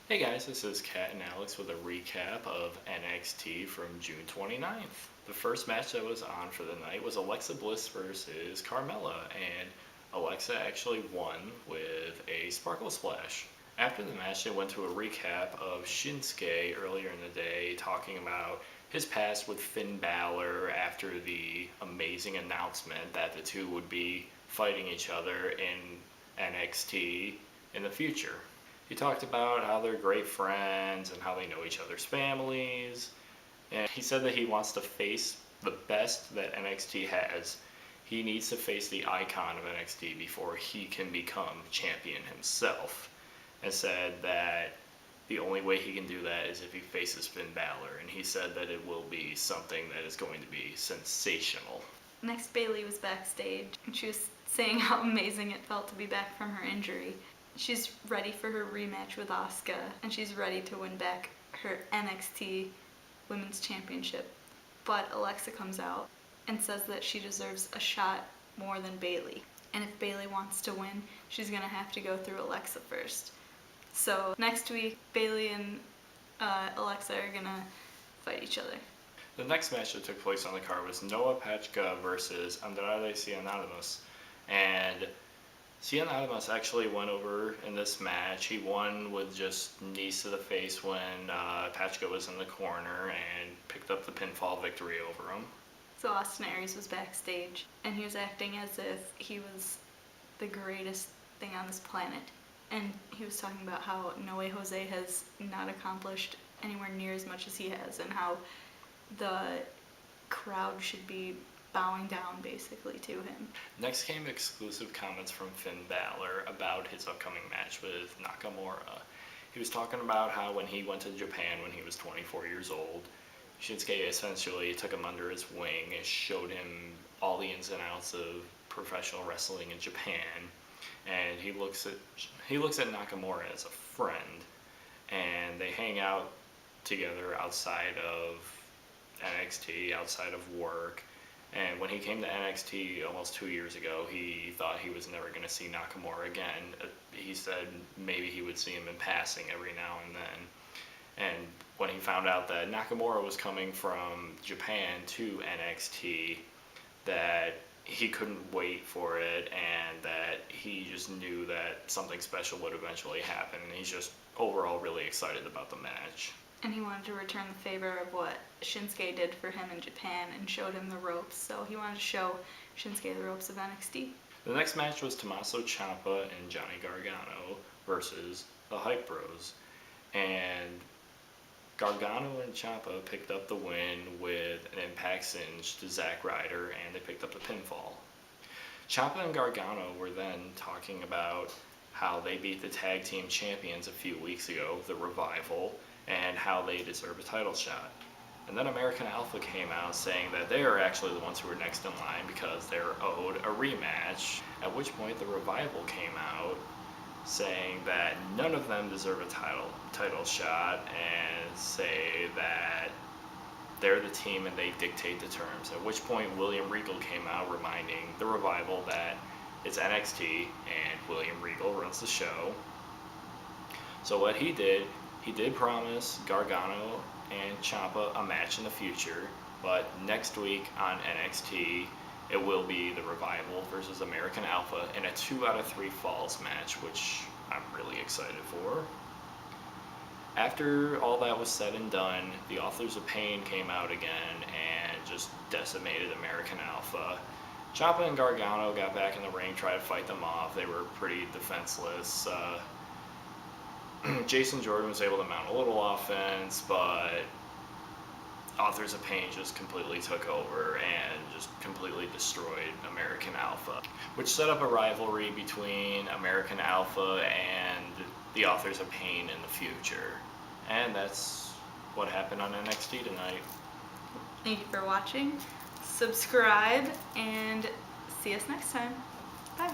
Hey guys, this is Kat and Alex with a recap of NXT from June 29th. The first match that was on for the night was Alexa Bliss versus Carmella, and Alexa actually won with a sparkle splash. After the match, they went to a recap of Shinsuke earlier in the day, talking about his past with Finn Balor after the amazing announcement that the two would be fighting each other in NXT in the future. He talked about how they're great friends and how they know each other's families. And he said that he wants to face the best that NXT has. He needs to face the icon of NXT before he can become champion himself. And said that the only way he can do that is if he faces Finn Balor. And he said that it will be something that is going to be sensational. Next, Bayley was backstage, and she was saying how amazing it felt to be back from her injury. She's ready for her rematch with Asuka, and she's ready to win back her NXT Women's Championship. But Alexa comes out and says that she deserves a shot more than Bayley. And if Bayley wants to win, she's going to have to go through Alexa first. So next week, Bayley and Alexa are going to fight each other. The next match that took place on the card was Noah Pachka versus Andrade Cien and Cien actually went over in this match. He won with just knees to the face when Pachka was in the corner and picked up the pinfall victory over him. So Austin Aries was backstage, and he was acting as if he was the greatest thing on this planet. And he was talking about how No Way Jose has not accomplished anywhere near as much as he has, and how the crowd should be bowing down basically to him. Next came exclusive comments from Finn Balor about his upcoming match with Nakamura. He was talking about how when he went to Japan when he was 24 years old, Shinsuke essentially took him under his wing and showed him all the ins and outs of professional wrestling in Japan. And he looks at Nakamura as a friend, and they hang out together outside of NXT, outside of work. And when he came to NXT almost 2 years ago, he thought he was never going to see Nakamura again. He said maybe he would see him in passing every now and then. And when he found out that Nakamura was coming from Japan to NXT, that he couldn't wait for it, and that he just knew that something special would eventually happen. And he's just overall really excited about the match. And he wanted to return the favor of what Shinsuke did for him in Japan and showed him the ropes. So he wanted to show Shinsuke the ropes of NXT. The next match was Tommaso Ciampa and Johnny Gargano versus the Hype Bros. And Gargano and Ciampa picked up the win with an impact cinch to Zack Ryder, and they picked up the pinfall. Ciampa and Gargano were then talking about how they beat the tag team champions a few weeks ago, the Revival, and how they deserve a title shot. And then American Alpha came out saying that they are actually the ones who are next in line because they're owed a rematch, at which point the Revival came out saying that none of them deserve a title shot and say that they're the team and they dictate the terms, at which point William Regal came out reminding the Revival that it's NXT and William Regal runs the show. So what he did promise Gargano and Ciampa a match in the future, but next week on NXT, it will be the Revival versus American Alpha in a 2 out of 3 falls match, which I'm really excited for. After all that was said and done, the Authors of Pain came out again and just decimated American Alpha. Ciampa and Gargano got back in the ring, tried to fight them off. They were pretty defenseless. Jason Jordan was able to mount a little offense, but Authors of Pain just completely took over and just completely destroyed American Alpha, which set up a rivalry between American Alpha and the Authors of Pain in the future. And that's what happened on NXT tonight. Thank you for watching. Subscribe and see us next time. Bye.